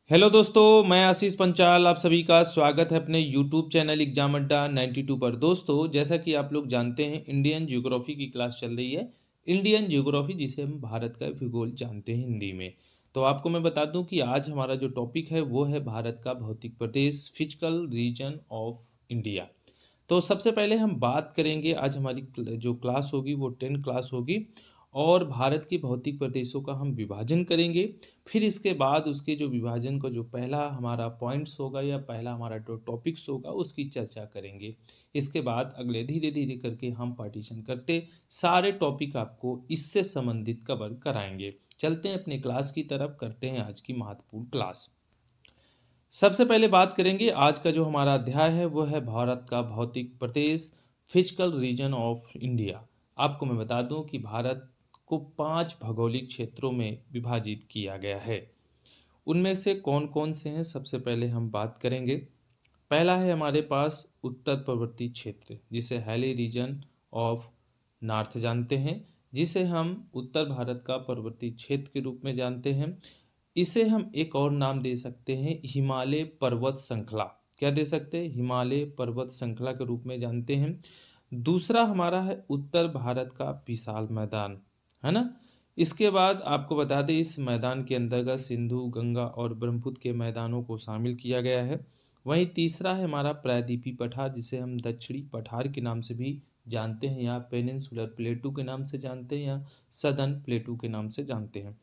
Hello दोस्तों, मैं आशीष पंचाल आप सभी का स्वागत है अपने यूट्यूब चैनल एग्जाम अड्डा 92 पर। दोस्तों, जैसा कि आप लोग जानते हैं, इंडियन ज्योग्राफी की क्लास चल रही है। इंडियन ज्योग्राफी जिसे हम भारत का भूगोल जानते हैं हिंदी में। तो आपको मैं बता दूं कि आज हमारा जो टॉपिक है वो है भारत का भौतिक प्रदेश, फिजिकल रीजन ऑफ इंडिया। तो सबसे पहले हम बात करेंगे, आज हमारी जो क्लास होगी वो 10 क्लास होगी और भारत के भौतिक प्रदेशों का हम विभाजन करेंगे। फिर इसके बाद उसके जो विभाजन का जो पहला हमारा पॉइंट्स होगा या पहला हमारा जो टॉपिक्स होगा उसकी चर्चा करेंगे। इसके बाद अगले धीरे धीरे करके हम पार्टीशन करते सारे टॉपिक आपको इससे संबंधित कवर कराएंगे। चलते हैं अपनी क्लास की तरफ, करते हैं आज की महत्वपूर्ण क्लास। सबसे पहले बात करेंगे, आज का जो हमारा अध्याय है वो है भारत का भौतिक प्रदेश, फिजिकल रीजन ऑफ इंडिया। आपको मैं बता दूं कि भारत को 5 भौगोलिक क्षेत्रों में विभाजित किया गया है। उनमें से कौन कौन से हैं, सबसे पहले हम बात करेंगे। पहला है हमारे पास उत्तर पर्वतीय क्षेत्र, जिसे हैली रीजन ऑफ नॉर्थ जानते हैं, जिसे हम उत्तर भारत का पर्वतीय क्षेत्र के रूप में जानते हैं। इसे हम एक और नाम दे सकते हैं, हिमालय पर्वत श्रृंखला। क्या दे सकते हैं? हिमालय पर्वत श्रृंखला के रूप में जानते हैं। दूसरा हमारा है उत्तर भारत का विशाल मैदान, है ना। इसके बाद आपको बता दें, इस मैदान के अंतर्गत सिंधु, गंगा और ब्रह्मपुत्र के मैदानों को शामिल किया गया है। वहीं तीसरा है हमारा प्रायद्वीपीय पठार, जिसे हम दक्षिणी पठार के नाम से भी जानते हैं, या पेनिनसुलर प्लेटू के नाम से जानते हैं, या सदर्न प्लेटू के नाम से जानते हैं।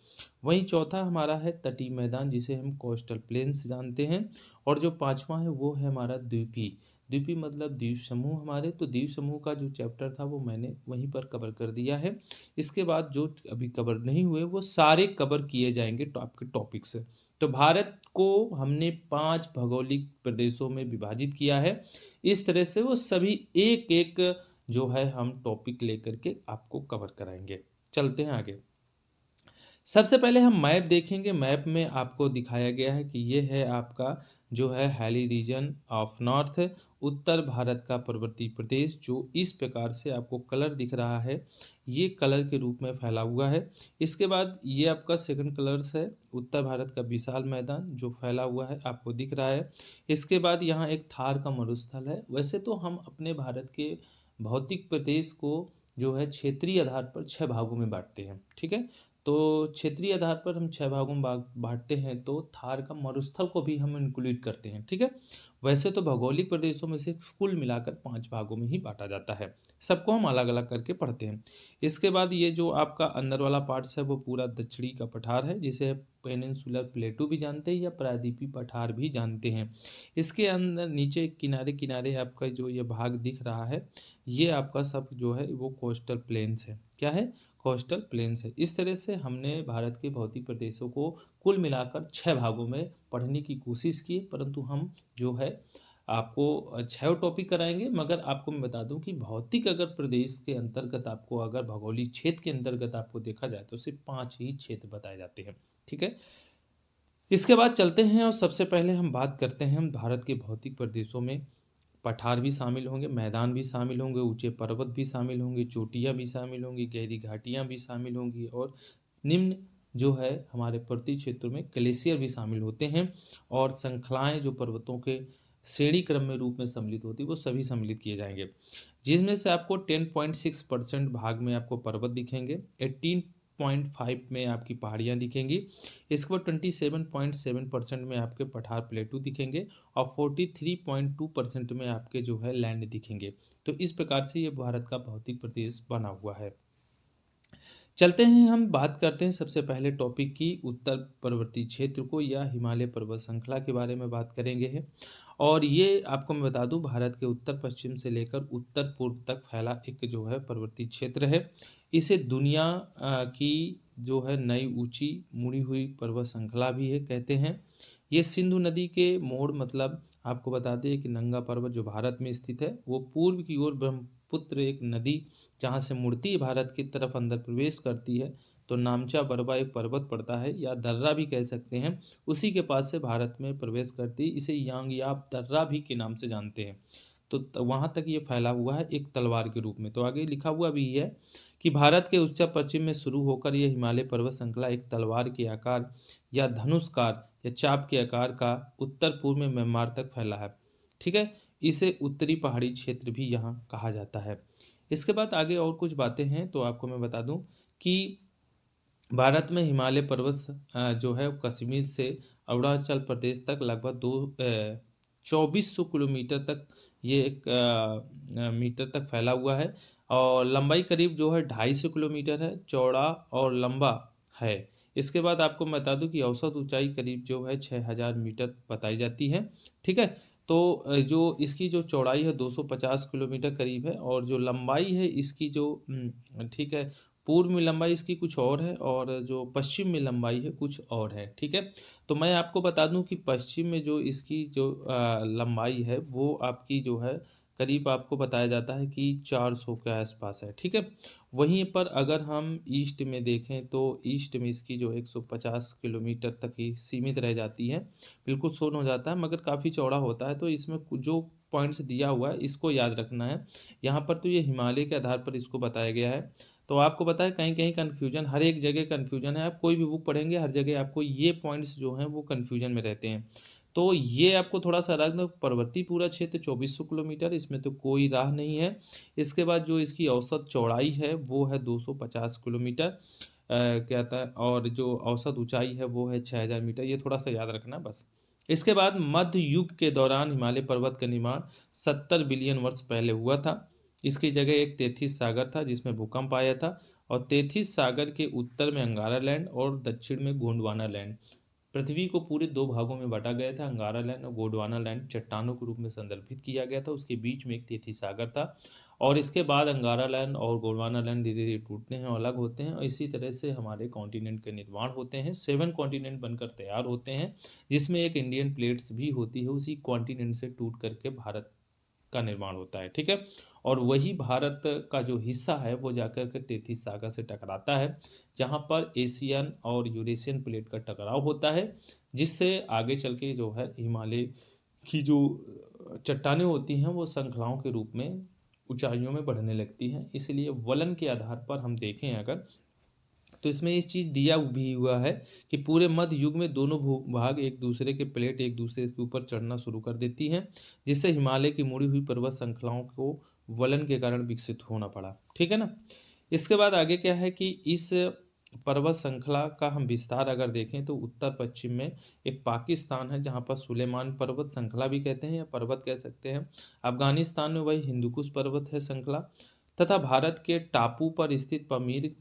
वहीं चौथा हमारा है तटीय मैदान, जिसे हम कोस्टल प्लेन्स जानते हैं। और जो पांचवा है वो है हमारा द्वीपी। द्वीपी मतलब द्वीप समूह हमारे। तो द्वीप समूह का जो चैप्टर था वो मैंने वहीं पर कवर कर दिया है। इसके बाद जो अभी कवर नहीं हुए वो सारे कवर किए जाएंगे आपके टॉपिक से। तो भारत को हमने 5 भौगोलिक प्रदेशों में विभाजित किया है। इस तरह से वो सभी एक एक जो है हम टॉपिक लेकर के आपको कवर कराएंगे। चलते हैं आगे। सबसे पहले हम मैप देखेंगे। मैप में आपको दिखाया गया है कि ये है आपका जो है हैली रीजन ऑफ नॉर्थ, उत्तर भारत का पर्वतीय प्रदेश, जो इस प्रकार से आपको कलर दिख रहा है, ये कलर के रूप में फैला हुआ है। इसके बाद ये आपका सेकंड कलर्स है, उत्तर भारत का विशाल मैदान जो फैला हुआ है आपको दिख रहा है। इसके बाद यहाँ एक थार का मरुस्थल है। वैसे तो हम अपने भारत के भौतिक प्रदेश को जो है क्षेत्रीय आधार पर 6 भागों में बांटते हैं, ठीक है। तो क्षेत्रीय आधार पर हम 6 भागों में बांटते हैं, तो थार का मरुस्थल को भी हम इंक्लूड करते हैं, ठीक है। वैसे तो भौगोलिक प्रदेशों में से कुल मिलाकर 5 भागों में ही बांटा जाता है। सबको हम अलग अलग करके पढ़ते हैं। इसके बाद ये जो आपका अंदर वाला पार्ट्स है वो पूरा दक्षिणी का पठार है, जिसे पेनिनसुलर प्लेटू भी जानते हैं या प्रायद्वीपीय पठार भी जानते हैं। इसके अंदर नीचे किनारे किनारे आपका जो ये भाग दिख रहा है, ये आपका सब जो है वो कोस्टल प्लेन्स है। क्या है? कोस्टल प्लेन्स है। इस तरह से हमने भारत के भौतिक प्रदेशों को कुल मिलाकर 6 भागों में पढ़ने की कोशिश की, परंतु हम जो है आपको 6 टॉपिक कराएंगे। मगर आपको मैं बता दूं कि भौतिक अगर प्रदेश के अंतर्गत आपको, अगर भौगोलिक क्षेत्र के अंतर्गत आपको देखा जाए तो सिर्फ 5 ही क्षेत्र बताए जाते हैं, ठीक है। इसके बाद चलते हैं और सबसे पहले हम बात करते हैं भारत के भौतिक प्रदेशों में पठार भी शामिल होंगे, मैदान भी शामिल होंगे, ऊंचे पर्वत भी शामिल होंगे, चोटियां भी शामिल होंगी, गहरी घाटियां भी शामिल होंगी, और निम्न जो है हमारे पर्वतीय क्षेत्रों में ग्लेशियर भी शामिल होते हैं। और श्रृंखलाएं जो पर्वतों के श्रेणी क्रम में रूप में सम्मिलित होती है वो सभी सम्मिलित किए जाएंगे, जिसमें से आपको 10.6% भाग में आपको पर्वत दिखेंगे, 18.5 में आपकी पहाड़ियाँ दिखेंगी। इसके बाद 27.7% में आपके पठार प्लेटू दिखेंगे, और 43.2% में आपके जो है लैंड दिखेंगे। तो इस प्रकार से ये भारत का भौतिक प्रदेश बना हुआ है। चलते हैं, हम बात करते हैं सबसे पहले टॉपिक की, उत्तर पर्वतीय क्षेत्र को या हिमालय पर्वत श्रृंखला के बारे में बात करेंगे है। और ये आपको मैं बता दूं, भारत के उत्तर पश्चिम से लेकर उत्तर पूर्व तक फैला एक जो है पर्वतीय क्षेत्र है। इसे दुनिया की जो है नई ऊंची मुड़ी हुई पर्वत श्रृंखला भी है कहते हैं। ये सिंधु नदी के मोड़, मतलब आपको बता दें कि नंगा पर्वत जो भारत में स्थित है वो पूर्व की ओर ब्रह्मपुत्र एक नदी जहाँ से मूर्ति भारत की तरफ अंदर प्रवेश करती है, तो नामचा बरवा एक पर्वत पड़ता है, या दर्रा भी कह सकते हैं, उसी के पास से भारत में प्रवेश करती है। इसे यांगयाप दर्रा भी के नाम से जानते हैं। वहाँ तक ये फैला हुआ है एक तलवार के रूप में। तो आगे लिखा हुआ भी है कि भारत के उत्तर पश्चिम में शुरू होकर यह हिमालय पर्वत श्रृंखला एक तलवार के आकार या धनुष्कार या चाप के आकार का उत्तर पूर्व में म्यांमार तक फैला है। ठीक है, इसे उत्तरी पहाड़ी क्षेत्र भी यहाँ कहा जाता है। इसके बाद आगे और कुछ बातें हैं, तो आपको मैं बता दूं कि भारत में हिमालय पर्वत जो है कश्मीर से अरुणाचल प्रदेश तक लगभग 2400 किलोमीटर तक ये एक मीटर तक फैला हुआ है और लंबाई करीब जो है 250 किलोमीटर है, चौड़ा और लंबा है। इसके बाद आपको मैं बता दूं कि औसत ऊंचाई करीब जो है 6000 मीटर बताई जाती है। ठीक है, तो जो इसकी जो चौड़ाई है 250 किलोमीटर करीब है और जो लंबाई है इसकी जो ठीक है, पूर्व में लंबाई इसकी कुछ और है और जो पश्चिम में लंबाई है कुछ और है। ठीक है, तो मैं आपको बता दूं कि पश्चिम में जो इसकी जो लंबाई है वो आपकी जो है करीब आपको बताया जाता है कि 400 के आसपास है। ठीक है, वहीं पर अगर हम ईस्ट में देखें तो ईस्ट में इसकी जो 150 किलोमीटर तक ही सीमित रह जाती है, बिल्कुल शून्य हो जाता है, मगर काफ़ी चौड़ा होता है। तो इसमें जो पॉइंट्स दिया हुआ है इसको याद रखना है। यहाँ पर तो ये हिमालय के आधार पर इसको बताया गया है। तो आपको पता है कहीं कहीं कन्फ्यूजन, हर एक जगह कन्फ्यूजन है, आप कोई भी बुक पढ़ेंगे हर जगह आपको ये पॉइंट्स जो हैं वो कन्फ्यूजन में रहते हैं। तो ये आपको थोड़ा सा रख दो, पर्वतीय पूरा क्षेत्र 2400 किलोमीटर, इसमें तो कोई राह नहीं है। इसके बाद जो इसकी औसत चौड़ाई है वो है 250 किलोमीटर क्या था, और जो औसत ऊंचाई है वो है 6000 मीटर, ये थोड़ा सा याद रखना बस। इसके बाद मध्य युग के दौरान हिमालय पर्वत का निर्माण 70 बिलियन वर्ष पहले हुआ था। इसकी जगह एक तेथिस सागर था जिसमें भूकंप आया था और तेथिस सागर के उत्तर में अंगारा लैंड और दक्षिण में गोंडवाना लैंड। पृथ्वी को पूरे दो भागों में बांटा गया था। अंगारा लैंड और गोंडवाना लैंड चट्टानों के रूप में संदर्भित किया गया था, उसके बीच में एक तेथिस सागर था और इसके बाद अंगारा लैंड और गोंडवाना लैंड धीरे धीरे टूटते हैं और अलग होते हैं और इसी तरह से हमारे कॉन्टिनेंट के निर्माण होते हैं। 7 कॉन्टिनेंट बनकर तैयार होते हैं जिसमें एक इंडियन प्लेट्स भी होती है, उसी कॉन्टिनेंट से टूट करके भारत का निर्माण होता है। ठीक है, और वही भारत का जो हिस्सा है वो जाकर के तेथिस सागर से टकराता है जहाँ पर एशियन और यूरेशियन प्लेट का टकराव होता है, जिससे आगे चल के जो है हिमालय की जो चट्टानें होती हैं वो श्रृंखलाओं के रूप में ऊंचाइयों में बढ़ने लगती हैं। इसलिए वलन के आधार पर हम देखें अगर, तो इसमें इस चीज़ दिया भी हुआ है कि पूरे मध्य युग में दोनों भूभाग एक दूसरे के प्लेट एक दूसरे के ऊपर चढ़ना शुरू कर देती हैं, जिससे हिमालय की मुड़ी हुई पर्वत श्रृंखलाओं को वलन के कारण विकसित होना पड़ा। ठीक है ना। इसके बाद आगे क्या है कि इस पर्वत श्रृंखला का हम विस्तार अगर देखें तो उत्तर पश्चिम में एक पाकिस्तान है जहाँ पर सुलेमान पर्वत श्रृंखला भी कहते हैं या पर्वत कह सकते हैं। अफगानिस्तान में वही हिंदुकुश पर्वत है श्रृंखला, तथा भारत के टापू पर स्थित पमीर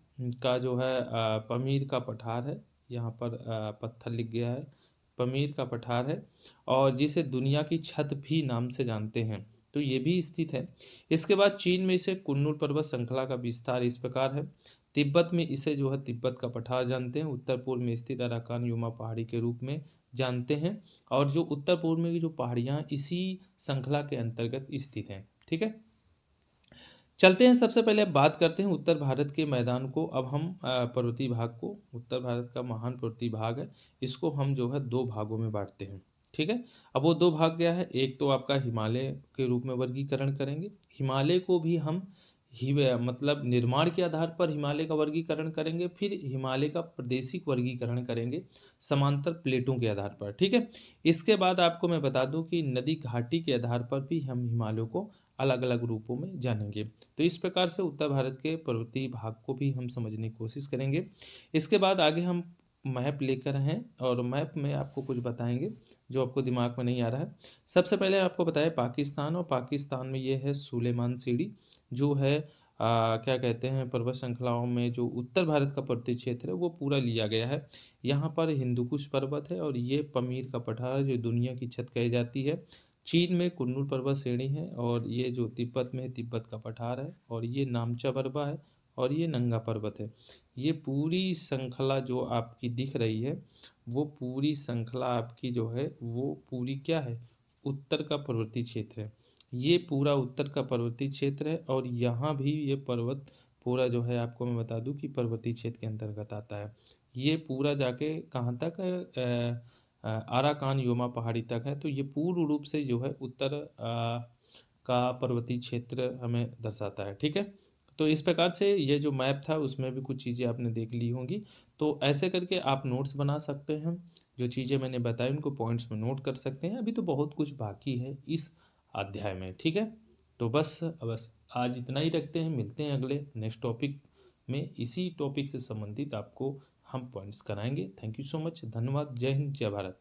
का जो है पमीर का पठार है। यहाँ पर पत्थर लिख गया है, पमीर का पठार है और जिसे दुनिया की छत भी नाम से जानते हैं, तो ये भी स्थित है। इसके बाद चीन में इसे कुन्नुल पर्वत श्रृंखला का विस्तार इस प्रकार है। तिब्बत में इसे जो है तिब्बत का पठार जानते हैं। उत्तर पूर्व में स्थित अराकान युमा पहाड़ी के रूप में जानते हैं और जो उत्तर पूर्व में की जो पहाड़ियाँ इसी श्रृंखला के अंतर्गत स्थित हैं। ठीक है, चलते हैं। सबसे पहले अब बात करते हैं उत्तर भारत के मैदान को। अब हम पर्वतीय भाग को, उत्तर भारत का महान पर्वतीय भाग है, इसको हम जो है दो भागों में बांटते हैं। ठीक है, अब वो दो भाग क्या है, एक तो आपका हिमालय के रूप में वर्गीकरण करेंगे। हिमालय को भी हम ही मतलब निर्माण के आधार पर हिमालय का वर्गीकरण करेंगे, फिर हिमालय का प्रादेशिक वर्गीकरण करेंगे समांतर प्लेटों के आधार पर। ठीक है, इसके बाद आपको मैं बता दूं कि नदी घाटी के आधार पर भी हम हिमालय को अलग अलग रूपों में जानेंगे। तो इस प्रकार से उत्तर भारत के पर्वतीय भाग को भी हम समझने की कोशिश करेंगे। इसके बाद आगे हम मैप लेकर हैं और मैप में आपको कुछ बताएंगे जो आपको दिमाग में नहीं आ रहा है। सबसे पहले आपको बताया पाकिस्तान, और पाकिस्तान में ये है सुलेमान सीढ़ी जो है क्या कहते हैं, पर्वत श्रृंखलाओं में जो उत्तर भारत का पर्वतीय क्षेत्र है वो पूरा लिया गया है। यहाँ पर हिंदुकुश पर्वत है और ये पमीर का पठार है जो दुनिया की छत कही जाती है। चीन में कुन्नुल पर्वत श्रेणी है और ये जो तिब्बत में है तिब्बत का पठार है और ये नामचा बर्बा है और ये नंगा पर्वत है। ये पूरी श्रृंखला जो आपकी दिख रही है वो पूरी श्रृंखला आपकी जो है वो पूरी क्या है, उत्तर का पर्वतीय क्षेत्र है। ये पूरा उत्तर का पर्वतीय क्षेत्र है और यहाँ भी ये पर्वत पूरा जो है आपको मैं बता दूं कि पर्वतीय क्षेत्र के अंतर्गत आता है। ये पूरा जाके कहाँ तक है, आराकान योमा पहाड़ी तक है। तो ये पूर्ण रूप से जो है उत्तर का पर्वतीय क्षेत्र हमें दर्शाता है, ठीक है? तो इस प्रकार से ये जो मैप था उसमें भी कुछ चीज़ें आपने देख ली होंगी। तो ऐसे करके आप नोट्स बना सकते हैं। जो चीज़ें मैंने बताई उनको पॉइंट्स में नोट कर सकते हैं। अभी तो बहुत कुछ बाकी है इस अध्याय में, ठीक है? तो बस आज इतना ही रखते हैं, मिलते हैं अगले नेक्स्ट टॉपिक में। इसी टॉपिक से संबंधित आपको हम पॉइंट्स कराएँगे। Thank you so much. धन्यवाद। जय हिंद, जय भारत।